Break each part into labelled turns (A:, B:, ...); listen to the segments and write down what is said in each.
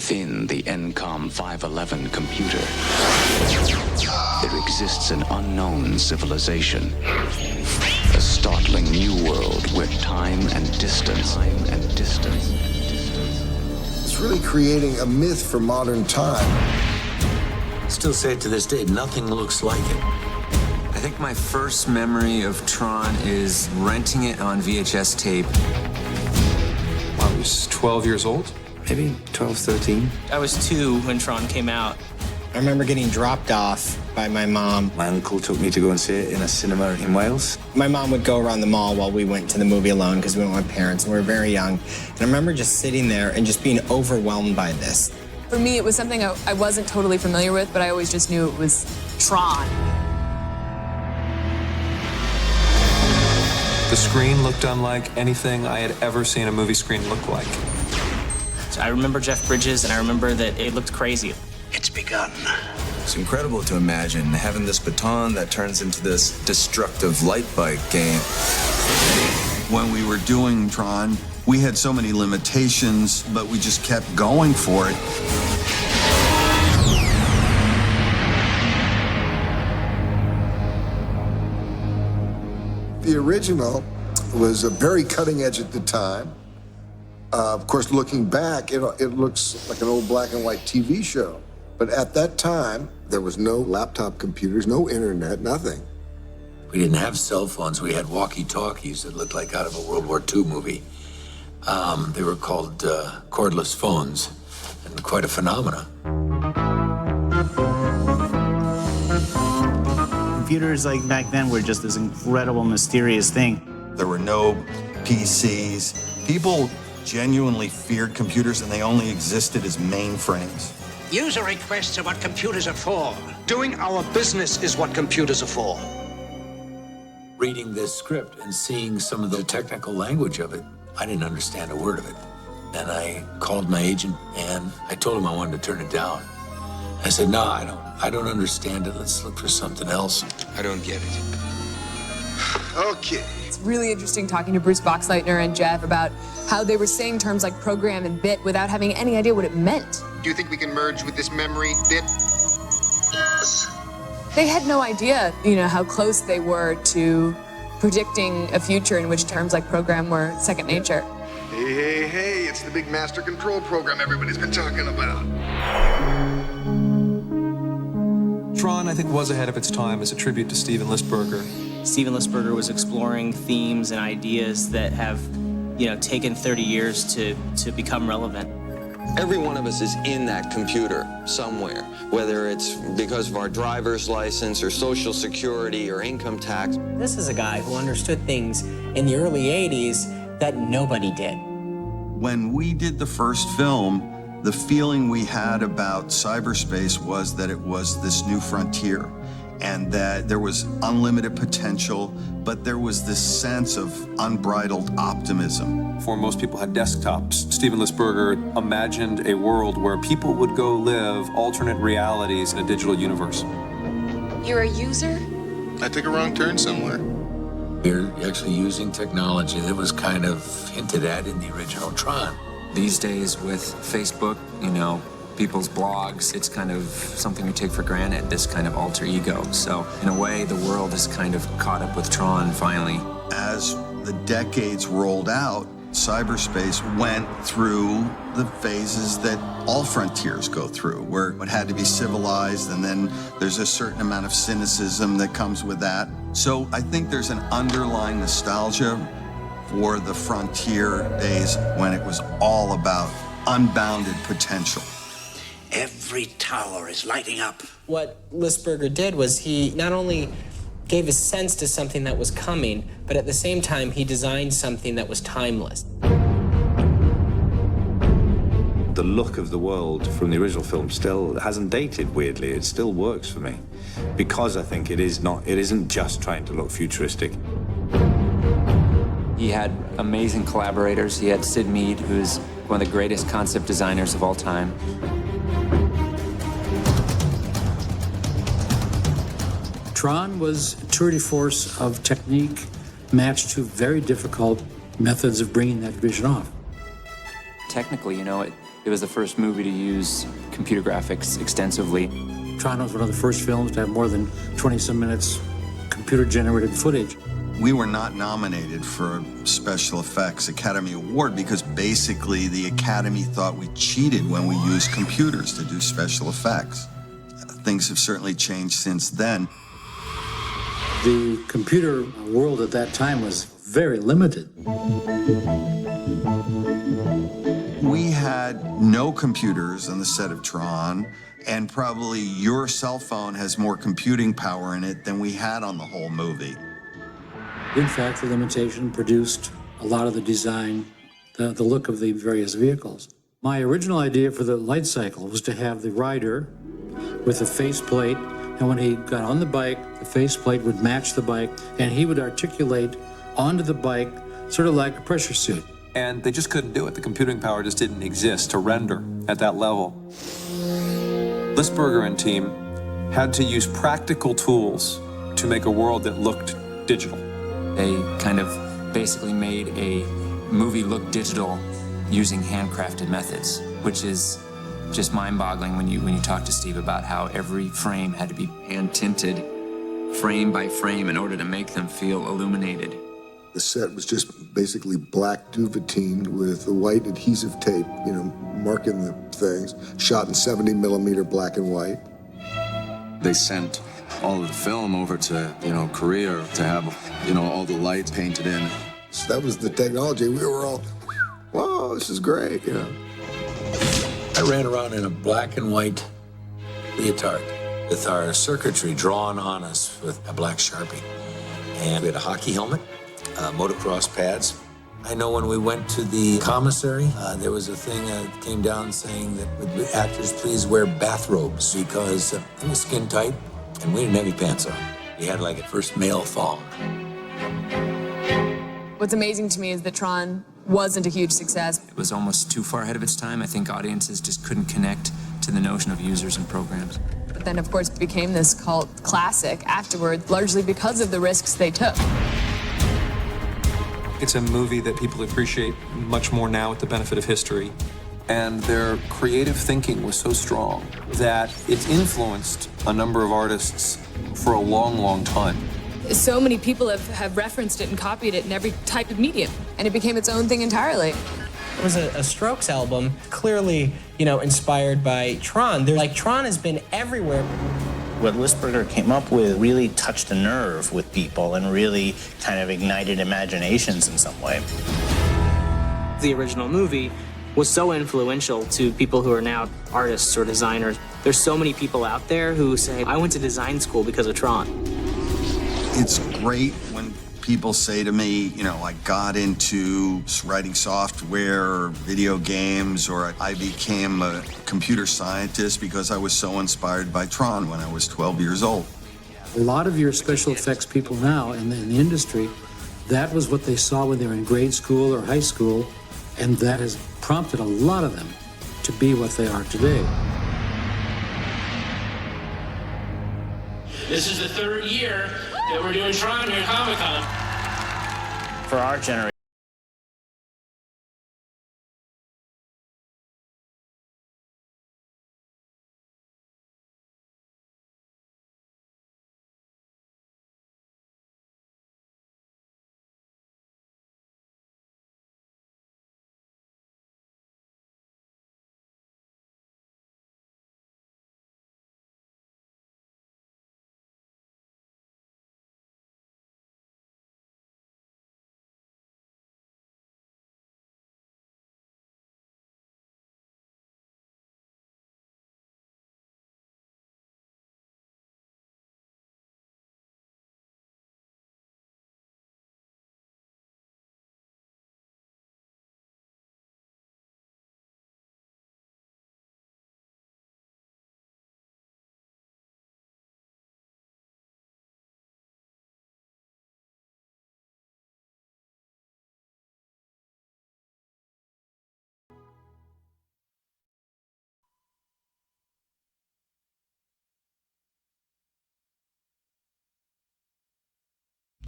A: Within the NCOM 511 computer, there exists an unknown civilization. A startling new world where time and distance.
B: It's really creating a myth for modern time.
C: Still say it to this day, nothing looks like it. I think my first memory of Tron is renting it on VHS tape.
D: I was 12 years old, maybe 12, 13.
E: I was 2 when Tron came out.
F: I remember getting dropped off by my mom.
G: My uncle took me to go and see it in a cinema in Wales.
F: My mom would go around the mall while we went to the movie alone because we went with my parents and we were very young. And I remember just sitting there and just being overwhelmed by this.
H: For me, it was something I wasn't totally familiar with, but I always just knew it was Tron.
D: The screen looked unlike anything I had ever seen a movie screen look like.
E: I remember Jeff Bridges, and I remember that it looked crazy.
I: It's begun.
J: It's incredible to imagine having this baton that turns into this destructive light bike game.
K: When we were doing Tron, we had so many limitations, but we just kept going for it.
B: The original was very cutting edge at the time. Of course, looking back, it looks like an old black and white TV show. But at that time, there was no laptop computers, no internet, nothing.
C: We didn't have cell phones. We had walkie-talkies that looked like out of a World War II movie. They were called cordless phones, and quite a phenomenon.
L: Computers like back then were just this incredible, mysterious thing.
K: There were no PCs. People genuinely feared computers, and they only existed as mainframes.
I: User requests are what computers are for. Doing our business is what computers are for.
C: Reading this script and seeing some of the technical language of it, I didn't understand a word of it. And I called my agent, and I told him I wanted to turn it down. I said, no, I don't understand it. Let's look for something else.
J: I don't get it.
B: Okay.
H: It's really interesting talking to Bruce Boxleitner and Jeff about how they were saying terms like program and bit without having any idea what it meant.
M: Do you think we can merge with this memory bit?
H: They had no idea, how close they were to predicting a future in which terms like program were second nature.
M: Hey, it's the big master control program everybody's been talking about.
D: Tron, I think, was ahead of its time as a tribute to Steven Lisberger.
E: Steven Lisberger was exploring themes and ideas that have, taken 30 years to become relevant.
J: Every one of us is in that computer somewhere, whether it's because of our driver's license or Social Security or income tax.
F: This is a guy who understood things in the early 80s that nobody did.
K: When we did the first film, the feeling we had about cyberspace was that it was this new frontier and that there was unlimited potential, but there was this sense of unbridled optimism.
D: Before most people had desktops, Steven Lisberger imagined a world where people would go live alternate realities in a digital universe.
H: You're a user?
M: I took a wrong turn somewhere.
C: We're actually using technology that was kind of hinted at in the original Tron. These days with Facebook, people's blogs, it's kind of something we take for granted, this kind of alter ego. So in a way, the world is kind of caught up with Tron finally.
K: As the decades rolled out, cyberspace went through the phases that all frontiers go through, where it had to be civilized, and then there's a certain amount of cynicism that comes with that. So I think there's an underlying nostalgia for the frontier days when it was all about unbounded potential.
I: Every tower is lighting up.
F: What Lisberger did was he not only gave a sense to something that was coming, but at the same time, he designed something that was timeless.
G: The look of the world from the original film still hasn't dated, weirdly. It still works for me because I think it isn't just trying to look futuristic.
C: He had amazing collaborators. He had Sid Mead, who's one of the greatest concept designers of all time.
N: Tron was a tour de force of technique matched to very difficult methods of bringing that vision off.
C: Technically, It was the first movie to use computer graphics extensively.
N: Tron was one of the first films to have more than 20-some minutes computer-generated footage.
K: We were not nominated for a Special Effects Academy Award because basically the Academy thought we cheated when we used computers to do special effects. Things have certainly changed since then.
N: The computer world at that time was very limited.
K: We had no computers on the set of Tron, and probably your cell phone has more computing power in it than we had on the whole movie.
N: In fact, the limitation produced a lot of the design, the look of the various vehicles. My original idea for the light cycle was to have the rider with a faceplate, and when he got on the bike, the faceplate would match the bike, and he would articulate onto the bike, sort of like a pressure suit.
D: And they just couldn't do it. The computing power just didn't exist to render at that level. Lisberger and team had to use practical tools to make a world that looked digital.
C: They kind of basically made a movie look digital using handcrafted methods, which is just mind-boggling when you talk to Steve about how every frame had to be hand-tinted frame by frame in order to make them feel illuminated.
B: The set was just basically black duvetine with the white adhesive tape, marking the things, shot in 70 millimeter black and white.
O: They sent all of the film over to, Korea to have, all the lights painted in.
B: So that was the technology. We were all, whoa, this is great,
P: I ran around in a black and white leotard with our circuitry drawn on us with a black Sharpie. And we had a hockey helmet, motocross pads. I know when we went to the commissary, there was a thing that came down saying that would the actors please wear bathrobes because it was skin tight and we didn't have any pants on. We had like a first male thong.
H: What's amazing to me is that Tron wasn't a huge success.
C: It was almost too far ahead of its time. I think audiences just couldn't connect to the notion of users and programs.
H: But then, of course, it became this cult classic afterward, largely because of the risks they took.
D: It's a movie that people appreciate much more now with the benefit of history. And their creative thinking was so strong that it influenced a number of artists for a long, long time.
H: So many people have referenced it and copied it in every type of medium, and it became its own thing entirely.
F: It was a Strokes album, clearly, inspired by Tron. Tron has been everywhere.
Q: What Lisberger came up with really touched a nerve with people and really kind of ignited imaginations in some way.
E: The original movie was so influential to people who are now artists or designers. There's so many people out there who say, I went to design school because of Tron.
K: It's great when people say to me, I got into writing software or video games, or I became a computer scientist because I was so inspired by Tron when I was 12 years old.
N: A lot of your special effects people now in the industry, that was what they saw when they were in grade school or high school, and that has prompted a lot of them to be what they are today.
R: This is the third year that we're doing Tron here at Comic-Con.
Q: For our generation,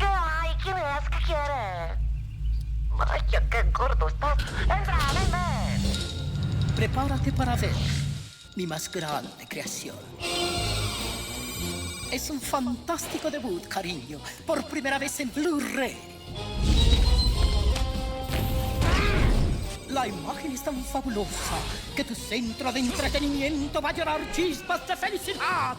S: Ay, ¿qué me das? ¿Qué quieres? Ay, qué gordo estás. Entra, ven, ven.
T: prepárate para ver mi más grande creación. Es un fantástico debut, cariño, por primera vez en Blu-ray. La imagen es tan fabulosa que tu centro de entretenimiento va a llorar chispas de felicidad.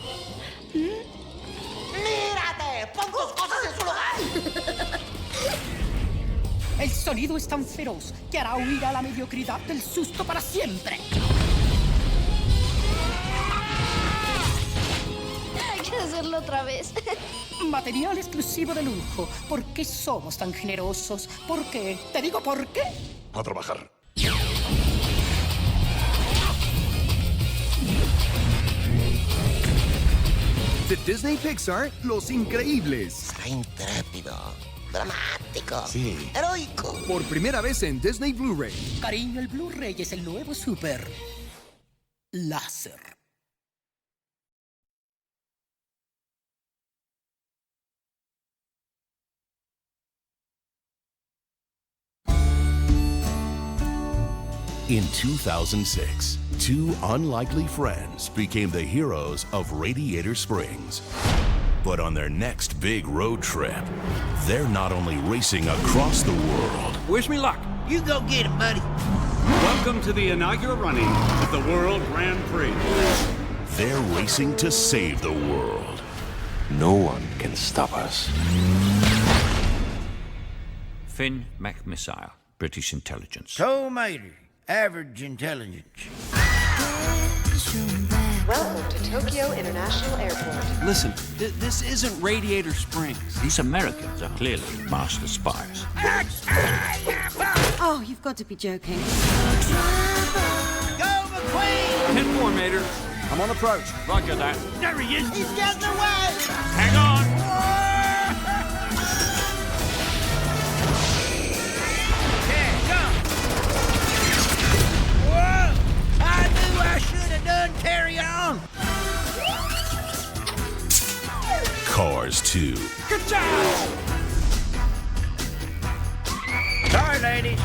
S: ¡Mírate! ¡Pon tus cosas en su lugar!
T: El sonido es tan feroz que hará huir a la mediocridad del susto para siempre.
S: Hay que hacerlo otra vez.
T: Material exclusivo de lujo. ¿Por qué somos tan generosos? ¿Por qué? Te digo por qué.
M: A trabajar.
U: De Disney Pixar, Los Increíbles.
V: Será intrépido, dramático,
U: Sí.
V: heroico.
U: Por primera vez en Disney Blu-ray.
T: Cariño, el Blu-ray es el nuevo super láser.
W: In 2006, two unlikely friends became the heroes of Radiator Springs. But on their next big road trip, they're not only racing across the world.
X: Wish me luck.
V: You go get it, buddy.
X: Welcome to the inaugural running of the World Grand Prix.
W: They're racing to save the world.
A: No one can stop us.
Y: Finn McMissile, British intelligence.
V: Tow Mater, average intelligence.
Z: Welcome to Tokyo International Airport.
X: Listen, this isn't Radiator Springs.
Y: These Americans are clearly master spies.
Z: Oh, you've got to be joking.
V: Go, McQueen!
X: 10-4, Mater.
U: I'm on approach.
X: Roger that.
V: There he is. He's getting away.
X: Hang on.
V: I knew I should have done carry on.
W: Cars 2.
V: Good job. Sorry, ladies.